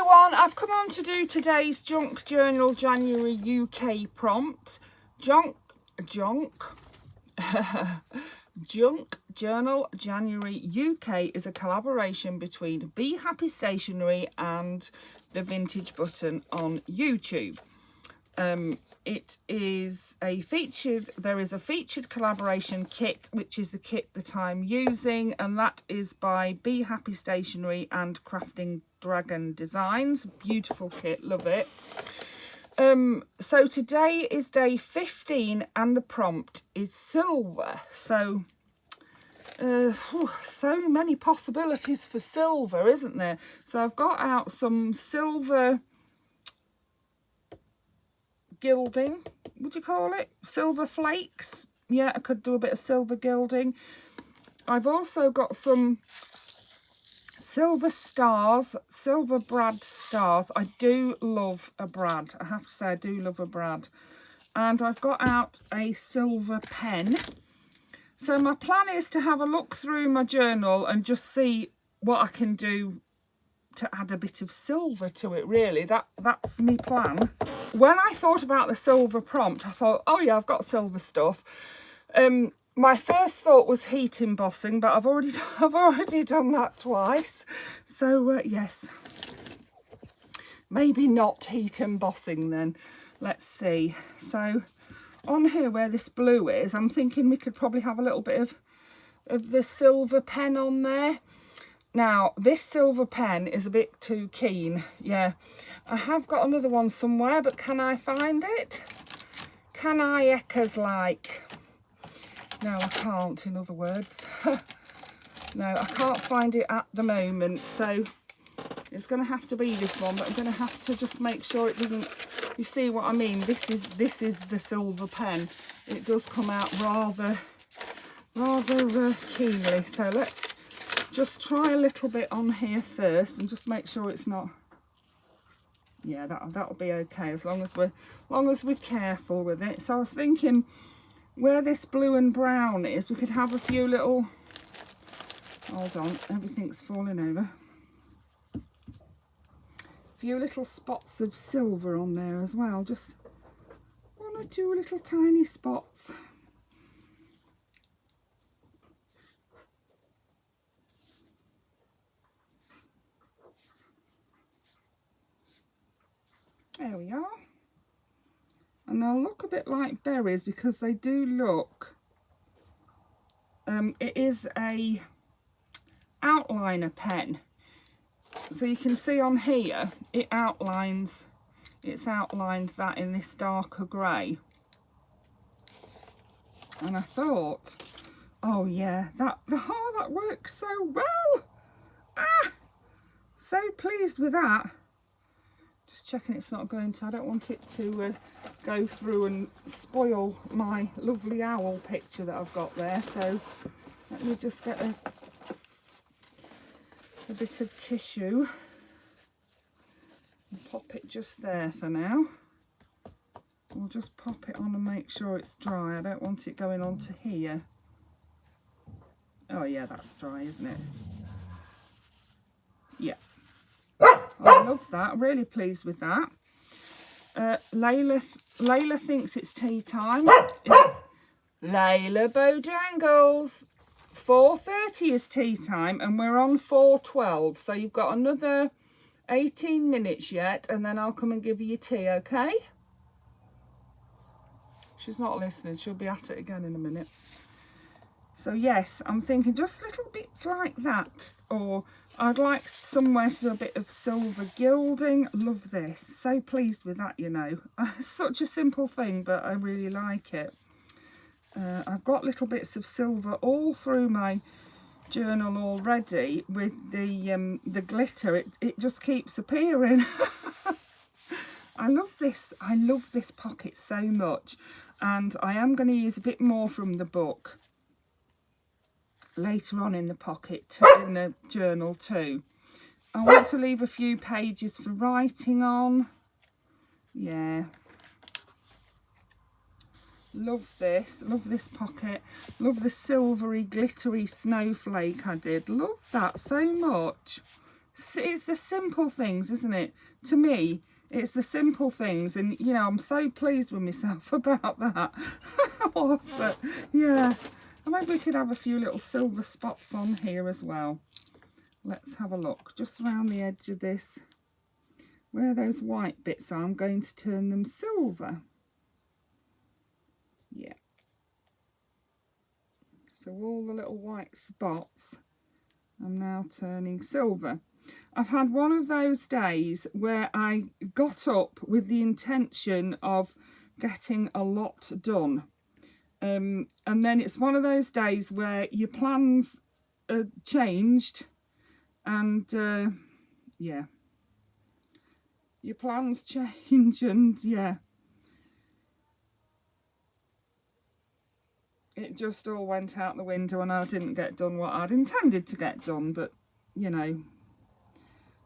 everyone, I've come on to do today's Junk Journal January UK prompt. Junk Journal January UK is a collaboration between Bee Happy Stationery and the Vintage Button on YouTube. It is a featured, there is a featured collaboration kit, which is the kit that I'm using, and that is by Bee Happy Stationery and Crafting Dragon Designs. Beautiful kit, love it. So today is day 15 and the prompt is silver. So so many possibilities for silver, isn't there? So I've got out some silver gilding, would you call it? Silver flakes. Yeah, I could do a bit of silver gilding. I've also got some silver stars, silver brad stars. I do love a brad. I have to say I do love a brad. And I've got out a silver pen. So my plan is to have a look through my journal and just see what I can do to add a bit of silver to it, really. That's my plan. When I thought about the silver prompt, I thought, oh yeah, I've got silver stuff. My first thought was heat embossing, but I've already done that twice. So yes, maybe not heat embossing then. Let's see. So on here where this blue is, I'm thinking we could probably have a little bit of the silver pen on there. Now, this silver pen is a bit too keen. Yeah, I have got another one somewhere, but can I find it? Can I echoes like? No, I can't, in other words. No, I can't find it at the moment, so it's going to have to be this one, but I'm going to have to just make sure it doesn't, you see what I mean? This is the silver pen. It does come out rather keenly, so let's just try a little bit on here first and just make sure it's not, yeah, that'll be okay as long as we're careful with it. So I was thinking where this blue and brown is, we could have a few little, hold on, everything's falling over, a few little spots of silver on there as well, just one or two little tiny spots. There we are. And they'll look a bit like berries because they do look, it is a outliner pen. So you can see on here, it's outlined that in this darker grey. And I thought, oh yeah, that works so well. Ah, so pleased with that. Just checking it's not going to, I don't want it to go through and spoil my lovely owl picture that I've got there. So let me just get a bit of tissue and pop it just there for now. We'll just pop it on and make sure it's dry. I don't want it going onto here. Oh yeah, that's dry, isn't it? Yeah. I love that, really pleased with that. Layla thinks it's tea time. Layla Bojangles. 4:30 is tea time and we're on 4:12. So you've got another 18 minutes yet and then I'll come and give you your tea, okay? She's not listening, she'll be at it again in a minute. So yes, I'm thinking just little bits like that, or I'd like somewhere to do a bit of silver gilding. Love this, so pleased with that, you know. It's such a simple thing, but I really like it. I've got little bits of silver all through my journal already with the glitter. It just keeps appearing. I love this pocket so much, and I am going to use a bit more from the book later on in the pocket, in the journal too. I want to leave a few pages for writing on. Yeah, love this pocket. Love the silvery glittery snowflake I did. Love that so much. it's the simple things, isn't it? To me, it's the simple things, and you know, I'm so pleased with myself about that. But yeah, and maybe we could have a few little silver spots on here as well. Let's have a look just around the edge of this, where those white bits are. I'm going to turn them silver. Yeah, so all the little white spots I'm now turning silver. I've had one of those days where I got up with the intention of getting a lot done. And then it's one of those days where your plans are changed, and yeah, your plans change, and yeah, it just all went out the window and I didn't get done what I'd intended to get done. But you know,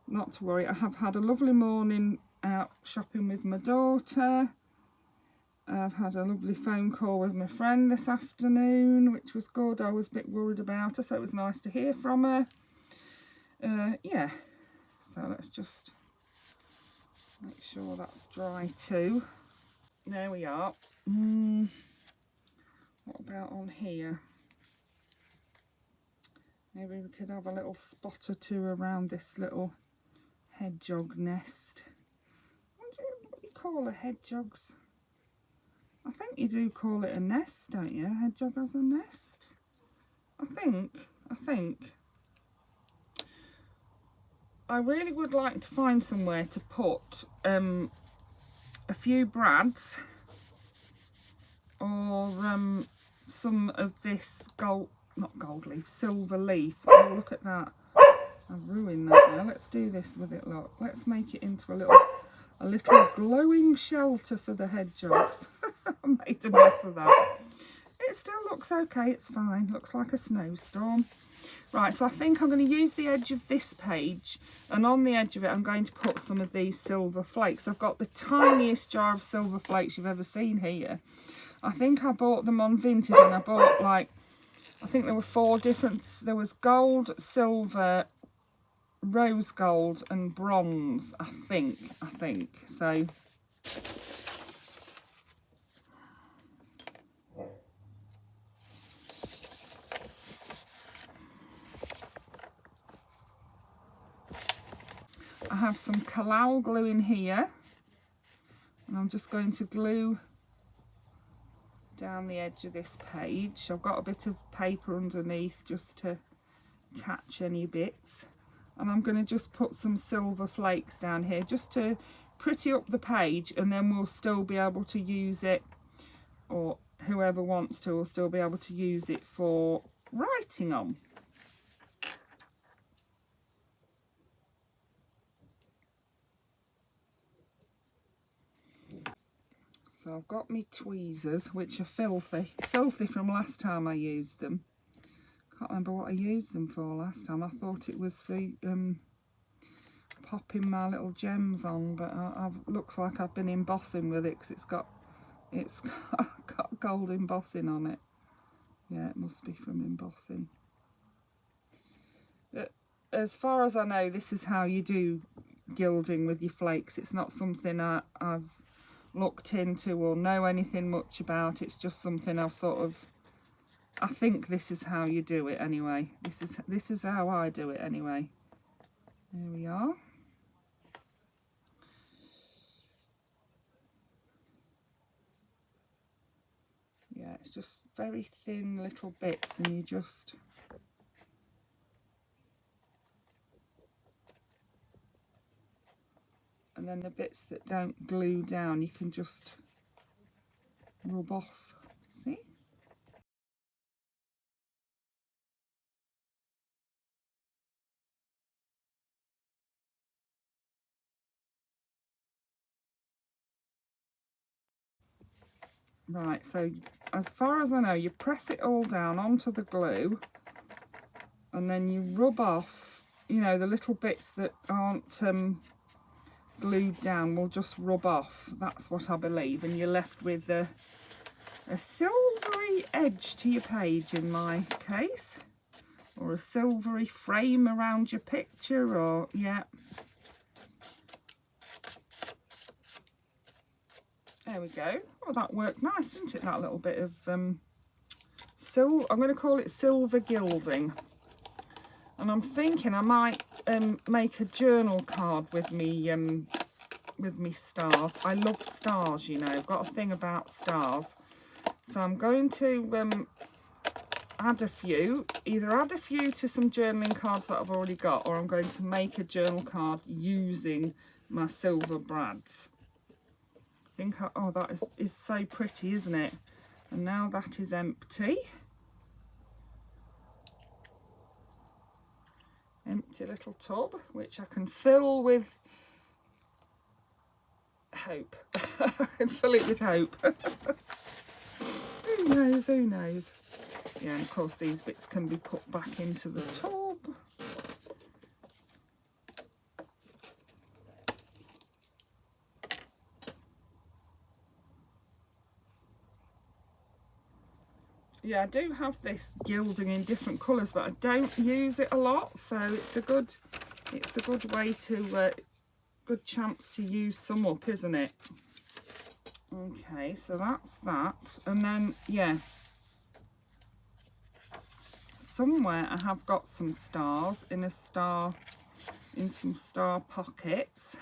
not to worry. I have had a lovely morning out shopping with my daughter. I've had a lovely phone call with my friend this afternoon, which was good. I was a bit worried about her, so it was nice to hear from her. Yeah, so let's just make sure that's dry too. There we are. What about on here? Maybe we could have a little spot or two around this little hedgehog nest. What do you call a hedgehog's? I think you do call it a nest, don't you? A hedgehog has a nest. I think. I really would like to find somewhere to put a few brads, or some of this gold leaf, silver leaf. Oh, look at that. I've ruined that now. Let's do this with it, look. Let's make it into a little glowing shelter for the hedgehogs. I made a mess of that. It still looks okay, it's fine. Looks like a snowstorm. Right, so I think I'm going to use the edge of this page, and on the edge of it I'm going to put some of these silver flakes. I've got the tiniest jar of silver flakes you've ever seen here. I think I bought them on Vinted, and I bought, like, I think there were 4 different. There was gold, silver, rose gold and bronze, I think. So I have some Collal glue in here, and I'm just going to glue down the edge of this page. I've got a bit of paper underneath just to catch any bits, and I'm going to just put some silver flakes down here just to pretty up the page, and then we'll still be able to use it, or whoever wants to will still be able to use it for writing on. So I've got my tweezers, which are filthy from last time I used them. Can't remember what I used them for last time. I thought it was for popping my little gems on, but looks like I've been embossing with it, because it's got gold embossing on it. Yeah, it must be from embossing. But as far as I know, this is how you do gilding with your flakes. It's not something I've looked into or know anything much about. It's just something I've sort of, I think this is how you do it anyway. This is how I do it anyway. There we are. Yeah, it's just very thin little bits, and you just and then the bits that don't glue down, you can just rub off. See? Right, so as far as I know, you press it all down onto the glue, and then you rub off, you know, the little bits that aren't glued down will just rub off. That's what I believe, and you're left with a silvery edge to your page in my case. or a silvery frame around your picture, or yeah. There we go. Oh, that worked nice, didn't it? That little bit of I'm going to call it silver gilding. And I'm thinking I might make a journal card with me stars. I love stars, you know. I've got a thing about stars. So I'm going to add a few. Either add a few to some journaling cards that I've already got, or I'm going to make a journal card using my silver brads. I think, oh, that is so pretty, isn't it? And now that is empty. Empty little tub, which I can fill with hope. I can fill it with hope. Who knows, who knows? Yeah, and of course these bits can be put back into the tub. Yeah, I do have this gilding in different colours, but I don't use it a lot, so it's a good way to good chance to use some up, isn't it? Okay, so that's that. And then yeah, somewhere I have got some stars in some star pockets.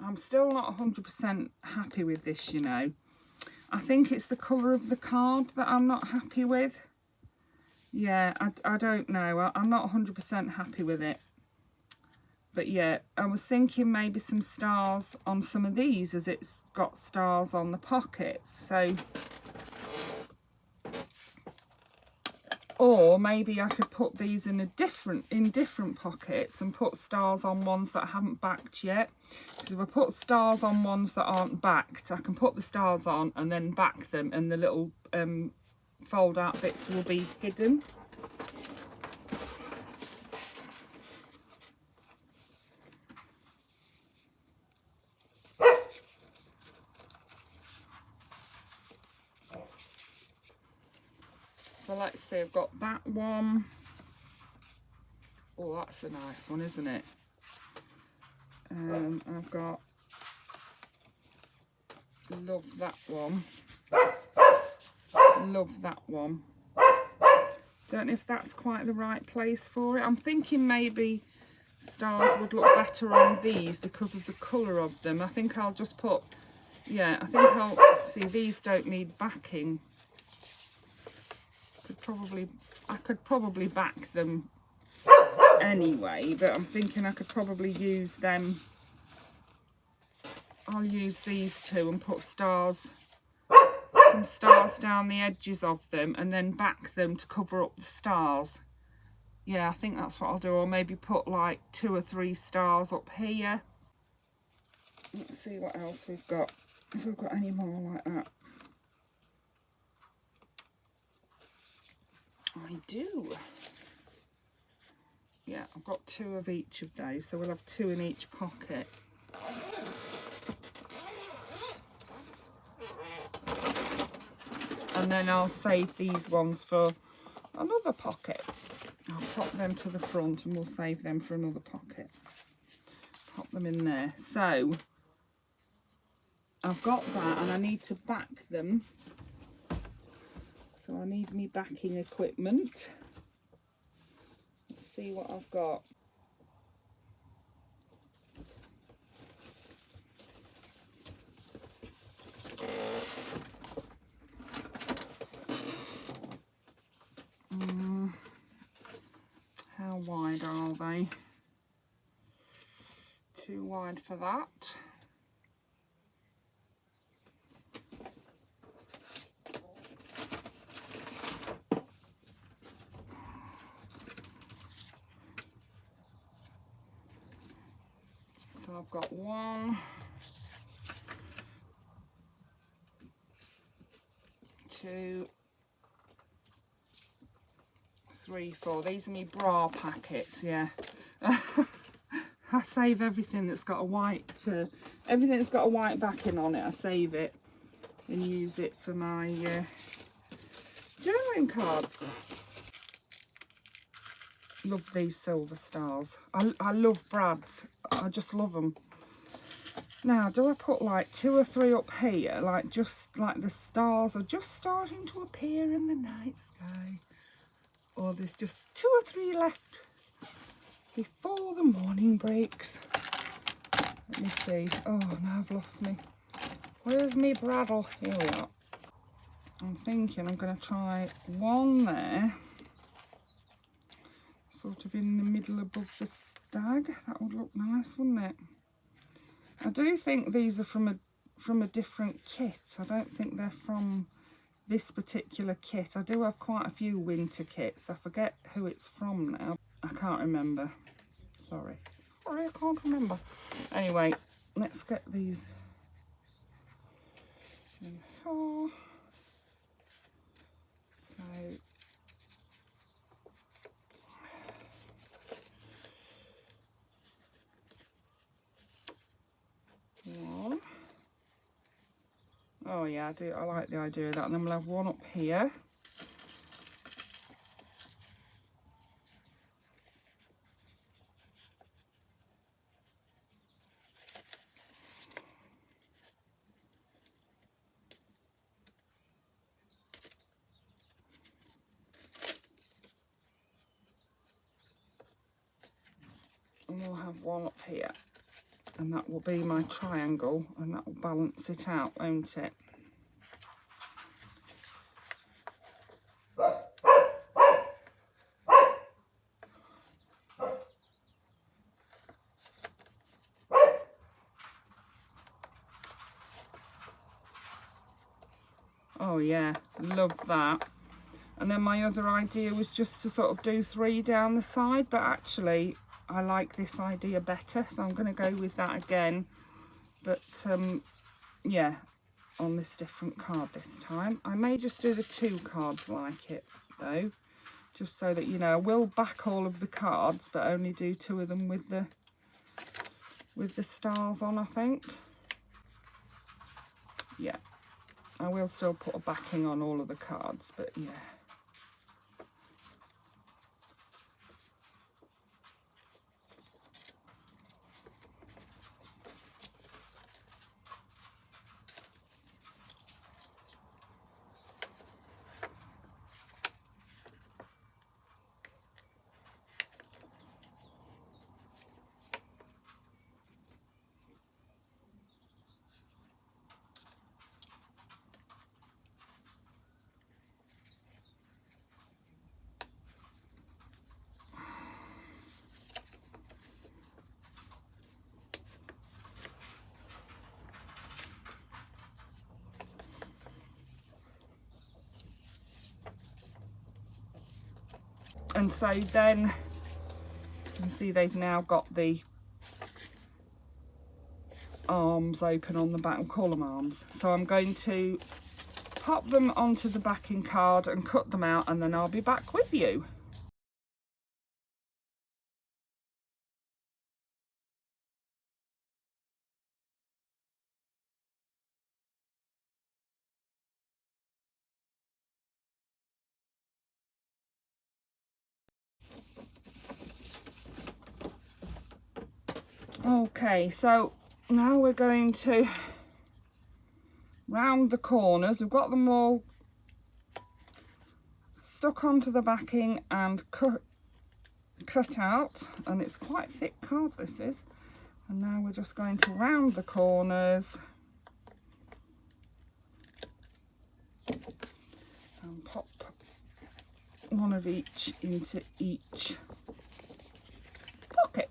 I'm still not 100% happy with this, you know. I think it's the colour of the card that I'm not happy with. Yeah, I don't know. I'm not 100% happy with it. But yeah, I was thinking maybe some stars on some of these, as it's got stars on the pockets. So, or maybe I could put these in different pockets and put stars on ones that I haven't backed yet. Because if I put stars on ones that aren't backed, I can put the stars on and then back them, and the little fold out bits will be hidden. So let's see, I've got that one. Oh, that's a nice one, isn't it? I've got, love that one. Love that one. Don't know if that's quite the right place for it. I'm thinking maybe stars would look better on these because of the colour of them. I think I'll just put, yeah, I think I'll, see, these don't need backing. I could probably back them anyway, but I'm thinking I could probably use them. I'll use these two and put stars, some stars down the edges of them, and then back them to cover up the stars. Yeah, I think that's what I'll do. Or maybe put like 2 or 3 stars up here. Let's see what else we've got, if we've got any more like that. I do. Yeah, I've got 2 of each of those, so we'll have 2 in each pocket. And then I'll save these ones for another pocket. I'll pop them to the front and we'll save them for another pocket. Pop them in there. So I've got that, and I need to back them. So I need me backing equipment. Let's see what I've got. How wide are they? Too wide for that. So I've got 1, 2, 3, 4. These are my bra packets, yeah. I save everything that's got a white, everything that's got a white backing on it, I save it and use it for my journaling cards. Love these silver stars. I love brads. I just love them. Now, do I put like 2 or 3 up here? Like just like the stars are just starting to appear in the night sky. Or there's just 2 or 3 left before the morning breaks. Let me see. Oh, now I've lost me. Where's me bradle? Here we are. I'm thinking I'm going to try one there. Sort of in the middle above the stag. That would look nice, wouldn't it? I do think these are from a different kit. I don't think they're from this particular kit. I do have quite a few winter kits. I forget who it's from now. I can't remember. Sorry, I can't remember. Anyway, let's get these in 4. So one. Oh yeah, I do. I like the idea of that. And then we'll have one up here. And we'll have one up here. And that will be my triangle, and that will balance it out, won't it? Oh yeah, love that. And then my other idea was just to sort of do 3 down the side, but actually I like this idea better, so I'm going to go with that again. But yeah, on this different card this time. I may just do the 2 cards like it though, just so that, you know, I will back all of the cards, but only do 2 of them with the stars on, I think. Yeah, I will still put a backing on all of the cards, but yeah. And so then you can see they've now got the arms open on the back. We'll call them arms. So I'm going to pop them onto the backing card and cut them out, and then I'll be back with you. Okay, so now we're going to round the corners. We've got them all stuck onto the backing and cut out, and it's quite thick card this is. And now we're just going to round the corners and pop one of each into each pocket.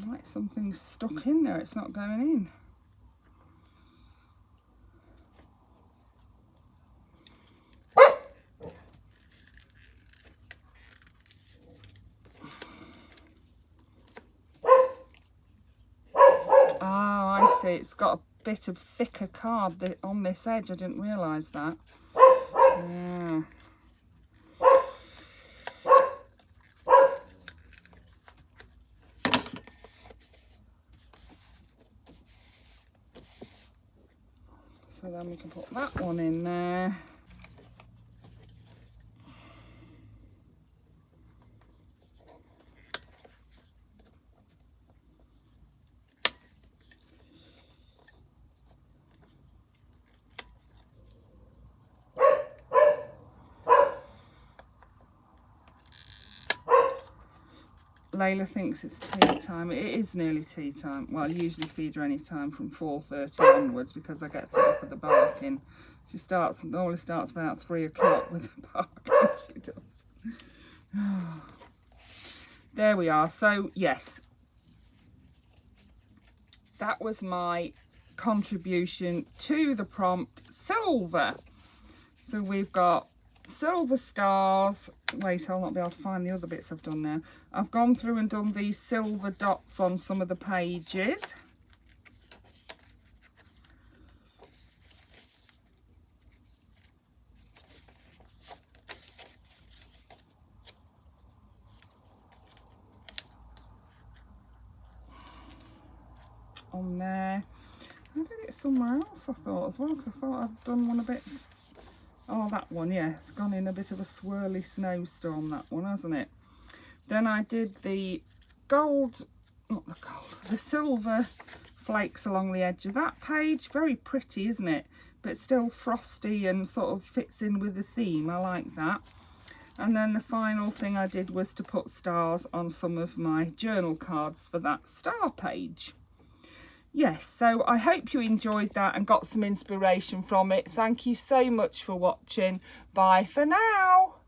Like something's stuck in there, it's not going in. see, it's got a bit of thicker card on this edge. I didn't realise that. Yeah. So then we can put that one in there. Layla thinks it's tea time. It is nearly tea time. Well, I usually feed her any time from 4:30 onwards because I get fed up with the barking. She always starts about 3 o'clock with the barking. She does. There we are. So yes, that was my contribution to the prompt, silver. So we've got silver stars. Wait, I'll not be able to find the other bits I've done now. I've gone through and done these silver dots on some of the pages. On there. I did it somewhere else, I thought, as well, because I thought I'd done one a bit. Oh, that one, yeah, it's gone in a bit of a swirly snowstorm, that one, hasn't it? Then I did the gold, not the gold, the silver flakes along the edge of that page. Very pretty, isn't it? But still frosty and sort of fits in with the theme. I like that. And then the final thing I did was to put stars on some of my journal cards for that star page. Yes, so I hope you enjoyed that and got some inspiration from it. Thank you so much for watching. Bye for now.